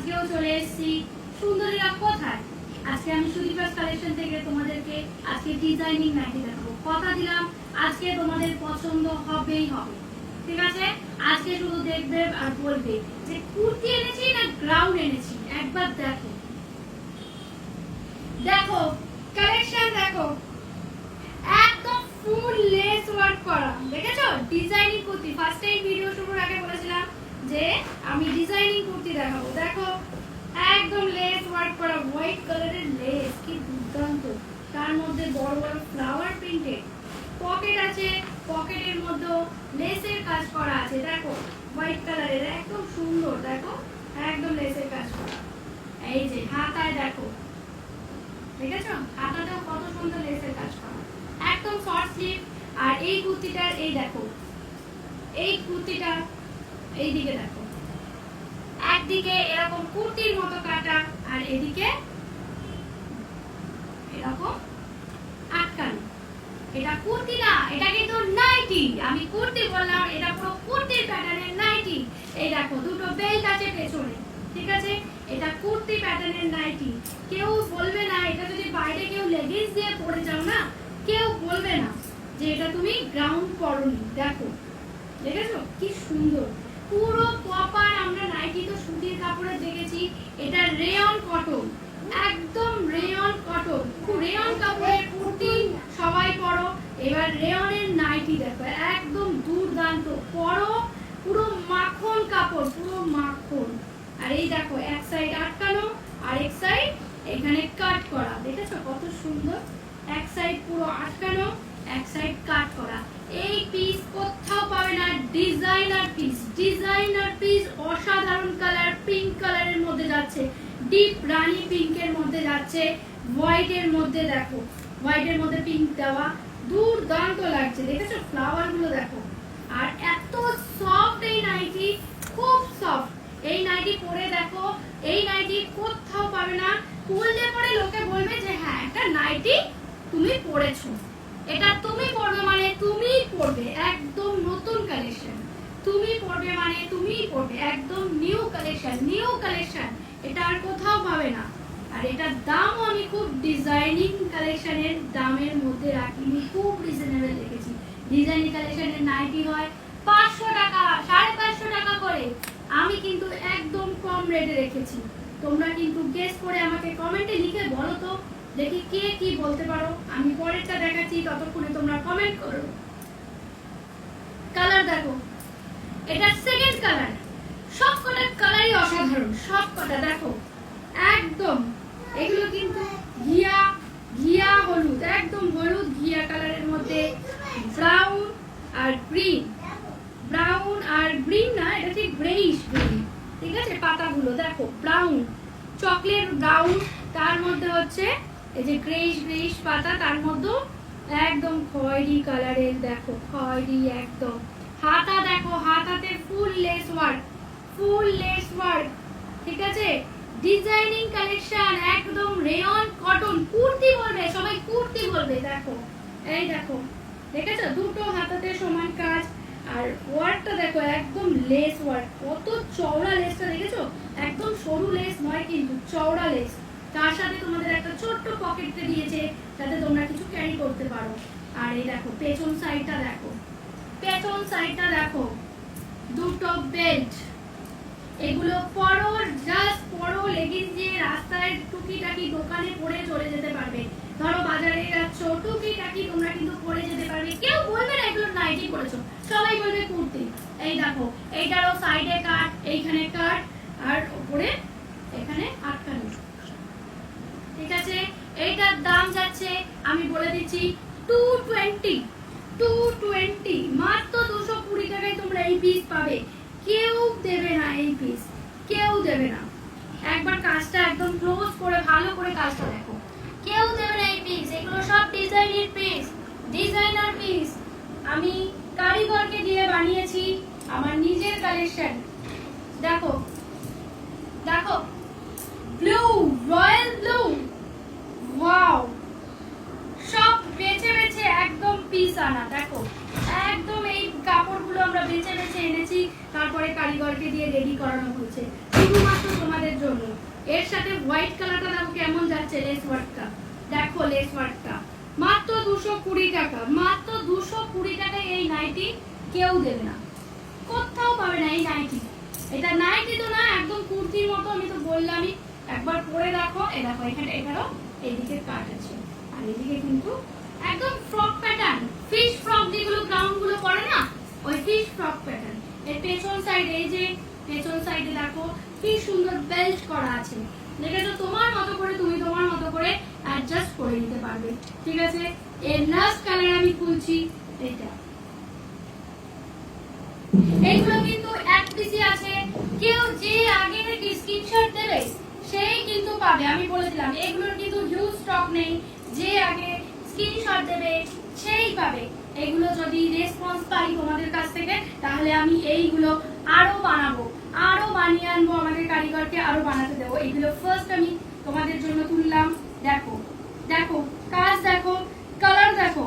আজকেও চলে এসেছি সুন্দরীরা কোথায়। আজকে আমি সুদীপাস কালেকশন থেকে তোমাদেরকে আজকে ডিজাইনিং নাইটি দেখাবো। কথা দিলাম আজকে তোমাদের পছন্দ হবেই হবে, ঠিক আছে। আজকে শুধু দেখবে আর বলবে যে কুর্তি এনেছি না গ্রাউন্ড এনেছি। একবার দেখো দেখো কালেকশন দেখো, একদম ফুল লেস ওয়ার্ক করা, দেখেছো designing kurti. First time video শুরুর আগে বলেছিলাম যে আমি ডিজাইনিং কুর্তি দেখাবো। দেখো একদম লেস ওয়ার্ক করা, হোয়াইট কালারের লেস, কি দুর্দান্ত। তার মধ্যে বড় বড় ফ্লাওয়ার প্রিন্টেড পকেট আছে, পকেটের মধ্যে লেসের কাজ করা আছে। দেখো হোয়াইট কালারের একদম সুন্দর, দেখো একদম লেসের কাজ করা। এই যে হাতায় দেখো, দেখেছো হাতাটাও কত সুন্দর লেসের কাজ করা, একদম শর্ট স্লিভ। আর এই কুর্তিটার এই দেখো, এই কুর্তিটা এইদিকে দেখো, একদিকে এরকম কুর্তির মতো কাটা আর এদিকে এরকম আটকানো। এটা কুর্তি না, এটা কিন্তু নাইটি। আমি কুর্তি বললাম, এটা পুরো কুর্তির প্যাটার্নের নাইটি। এই দেখো দুটো বেল্ট আছে পেছনে, ঠিক আছে। এটা কুর্তি প্যাটার্নের নাইটি। কেউ বলবে না এটা যদি বাইরে কেউ লেগিংস দিয়ে পরে যাও না, কেউ বলবে না যে এটা তুমি গ্রাউন্ড পরনি। দেখো দেখেছো কি সুন্দর, পুরো প্রপার। আমরা নাইটি তো সুতির কাপড়ে দেখেছি, এটা রেয়ন কটন, একদম রেয়ন কটন। রেয়ন কাপড়ের কুর্তি সবাই পরো, এবার রেয়নের নাইটি দেখো একদম দুর্দান্ত। পরো, পুরো মাখন কাপড়, পুরো মাখন। আর এই দেখো এক সাইড আটকানো আর এক সাইড এখানে কাট করা, দেখেছো কত সুন্দর। এক সাইড পুরো আটকানো, এক সাইড কাট করা। এই পিস কোথাও পাবে না, ডিজাইনার পিস। ডিজাইনার পিস, অসাধারণ কালার, পিঙ্ক কালারের মধ্যে যাচ্ছে, ডিপ রানী পিঙ্কের মধ্যে যাচ্ছে, হোয়াইটের মধ্যে দেখো, হোয়াইটের মধ্যে পিঙ্ক দেওয়া, দুর্দান্ত লাগছে। দেখেছো ফ্লাওয়ার গুলো দেখো। আর এত সফট এই নাইটি, খুব সফট। এই নাইটি পরে দেখো, এই নাইটি কোথাও পাবে না। পরলে পরে লোকে বলবে যে হ্যাঁ একটা নাইটি তুমি পরেছো। এটা তুমি পরবে মানে তুমিই পরবে, একদম নতুন কালেকশন। তুমি পরবে মানে তুমিই পরবে, একদম নিউ কালেকশন, নিউ কালেকশন। এটা আর কোথাও পাবে না। আর এটার দামও আমি খুব ডিজাইনিং কালেকশনের দামের মধ্যে রাখিনি, খুব রিজনেবল রেখেছি। ডিজাইনিং কালেকশনের নাইটি হয় 500 টাকা, 550 টাকা করে। আমি কিন্তু একদম কম রেটে রেখেছি। তোমরা কিন্তু গেস করে আমাকে কমেন্টে লিখে বলো তো, দেখি কে কি বলতে পারো। আমি পরেরটা দেখাচ্ছি, ততক্ষণে তোমরা কমেন্ট করো। কালার দেখো, এটা সেকেন্ড কালার। সবকটা কালারই অসাধারণ, সবকটা দেখো একদম। এগুলো কিন্তু ঘিয়া ঘিয়া হলুদ, একদম হলুদ ঘিয়া কালারের মধ্যে ব্রাউন আর গ্রিন। ব্রাউন আর গ্রিন না, এটা ঠিক গ্রেইশ গ্রিন, ঠিক আছে। পাতাগুলো দেখো ব্রাউন, চকলেট ব্রাউন, তার মধ্যে হচ্ছে এই যে গ্রেইশ গ্রেইশ পাতা, তার মধ্যে একদম খয়েরি কালারের দেখো, খয়েরি একদম। হাতা দেখো, হাতাতে ফুল লেস ওয়ার্ক, ফুল লেস ওয়ার্ক, ঠিক আছে। ডিজাইনিং কালেকশন, একদম রেয়ন কটন। কুর্তি বলবে সবাই, কুর্তি বলবে। দেখো এই দেখো, দেখেছো দুটো হাতাতে সমান কাজ। আর ওয়ার্কটা দেখো একদম লেস ওয়ার্ক, কত চওড়া লেসটা, দেখেছো একদম সরু লেস নয় কিন্তু চওড়া লেস। তার সাথে তোমাদের একটা ছোট্ট পকেটে দিয়েছে যাতে তোমরা কিছু ক্যারি করতে পারো। আর এই দেখো পেছন সাইডটা দেখো, পেছন সাইডটা দেখো, দুটো বেল্ট। এগুলো পরো, জাস্ট পরো, লেগিংস দিয়ে রাস্তায় টুকিটাকি দোকানে পরে চলে যেতে পারবে। ধরো বাজারে যাচ্ছ, টুকিটাকি তোমরা কিন্তু পরে যেতে পারবে। কেউ বলবে না এগুলো নাইটি পরেছো, সবাই বলবে কুর্তি। এই দেখো এইটারও সাইডে কাট, এইখানে কাট, আর উপরে এখানে আটকানো, ঠিক আছে। এইটার দাম যাচ্ছে আমি বলে দিচ্ছি 220, 220, মাত্র 220 টাকায় তোমরা এই পিস পাবে। কেউ দেবে না এই পিস, কেউ দেবে না। একবার কাজটা একদম ক্লোজ করে ভালো করে কাজটা দেখো, কেউ দেবে না এই পিস। এগুলো সব ডিজাইনের পিস, ডিজাইনার পিস। আমি কারিগরকে দিয়ে বানিয়েছি, আমার নিজের কালেকশন। দেখো দেখো ব্লু, রয়্যাল ব্লু, ওয়াও। সব বেছে বেছে একদম পিস আনা, দেখো একদম এই কাপড়গুলো আমরা বেছে বেছে এনেছি, তারপরে কারিগরকে দিয়ে রেডি করানো হয়েছে। শুধুমাত্র তোমাদের জন্য। এর সাথে হোয়াইট কালারটা দেখো কেমন যাচ্ছে, লেস ওয়ার্কটা দেখো, লেস ওয়ার্কটা মাত্র 220 টাকা, মাত্র 220 টাকায় এই নাইটি কেউ দেবে না, কোথাও পাবে না এই নাইটি। এটা নাইটি তো না, একদম কুর্তির মতো, আমি তো বললামই। একবার পরে দেখো, এই দেখো এখানে এখানেও এইদিকে কাট আছে, আর এদিকে কিন্তু একদম ফ্রক প্যাটার্ন, ফিশ ফ্রক যেগুলো গাউন গুলো পরে না, ওই ফিশ ফ্রক প্যাটার্ন। এর পেছন সাইড, এই যে পেছন সাইডে দেখো কি সুন্দর বেল্ট করা আছে, দেখেছো? তোমার মতো করে তুমি তোমার মতো করে অ্যাডজাস্ট করে নিতে পারবে, ঠিক আছে? এর লাস্ট কালার আমি খুলছি, এটা। এইগুলো কিন্তু এক পিসি আছে, কেউ যে আগে নাকি স্ক্রিনশট দেবে সেই কিন্তু পাবে। আমি বলে দিলাম এগুলোর কিন্তু হিউজ স্টক নেই, যে আগে স্ক্রিনশট দেবে সেই পাবে। এগুলো যদি রেসপন্স পাই তোমাদের কাছ থেকে, তাহলে আমি এইগুলো আরো বানাবো, আরো বানিয়ে আনবো, আমাদের কারিগরকে আরো বানাতে দেবো। এইগুলো ফার্স্ট আমি তোমাদের জন্য তুললাম, দেখো দেখো কাজ দেখো, কালার দেখো,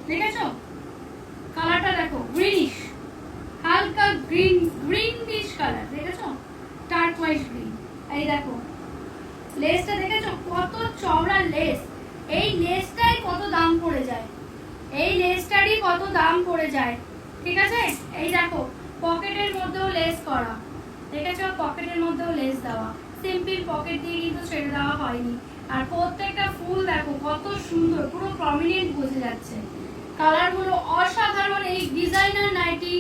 দেখেছো? কালারটা দেখো, গ্রিনিশ, হালকা গ্রিন, গ্রিনিশ কালার, দেখেছো? Turquoise green. এই দেখো লেসটা দেখেছো কত চওড়া লেস, এই লেসটাই কত দাম পড়ে যায়, এই লেসটারই কত দাম পড়ে যায়, ঠিক আছে? এই দেখো পকেটের মধ্যেও লেস করা, দেখেছো? পকেটের মধ্যেও লেস দেওয়া, সিম্পল পকেট দিয়ে কিন্তু ছেড়ে দেওয়া হয়নি। আর প্রত্যেকটা ফুল দেখো কত সুন্দর, পুরো প্রমিনেন্ট বোঝা যাচ্ছে। কালারগুলো অসাধারণ। এই ডিজাইনার নাইটি,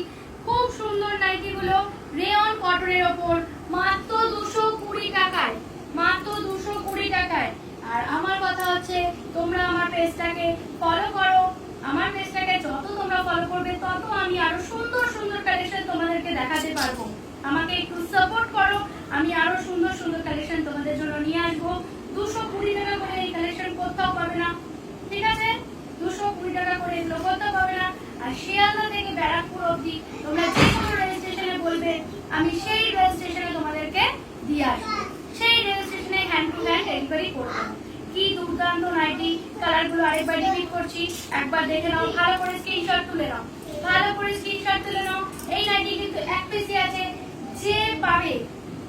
খুব সুন্দর নাইটি গুলো রেয়ন কটনের ওপর মাত্র 220 টাকায়, মাত্র 220 টাকায়। আর আমার কথা হচ্ছে তোমরা আমার পেজটাকে ফলো করো, আমার পেজটাকে যত তোমরা ফলো করবে তত আমি আরো সুন্দর সুন্দর কালেকশন তোমাদেরকে দেখাতে পারবো। আমাকে একটু সাপোর্ট করো, আমি আরো সুন্দর সুন্দর কালেকশন তোমাদের জন্য নিয়ে আসবো। 220 টাকা করে এই কালেকশন কোথাও পাবে না, ঠিক আছে? 220 টাকা করে এগুলো কোথাও পাবে না। আর শিয়ালদা থেকে ব্যারাকপুর অবধি তোমরা যে কোনো রেল স্টেশনে বলবে, আমি সেই রেল স্টেশনে তোমাদেরকে দিয়ে আসবো, সেই রেল স্টেশনে হ্যান্ড টু হ্যান্ড ডেলিভারি করবো। কি দুর্দান্ত নাইটি, কালারগুলো আরেকবার রিপিট করছি, একবার দেখে নাও, ভালো করে স্ক্রিনশট তুলে নাও, ভালো করে স্ক্রিনশট তুলে নাও। এই নাইটি কিন্তু এক পিসি আছে, যে পাবে,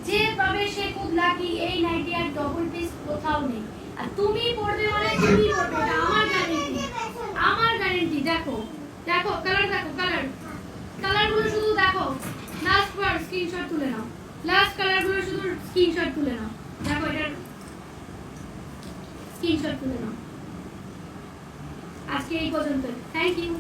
যে পাবে সে খুব লাকি। এই নাইটি আর ডবল পিস কোথাও নেই। আর তুমি পড়বে মানে তুমি পড়বে, এটা আমার গ্যারান্টি, আমার গ্যারান্টি। দেখো দেখো কালার, দেখো কালার, কালারগুলো শুধু দেখো, লাস্ট বার স্ক্রিনশট তুলে নাও, লাস্ট কালারগুলো শুধু স্ক্রিনশট তুলে নাও, দেখো এটার স্ক্রিনশট তুলে নাও। আজকে এই পর্যন্ত, থ্যাংক ইউ।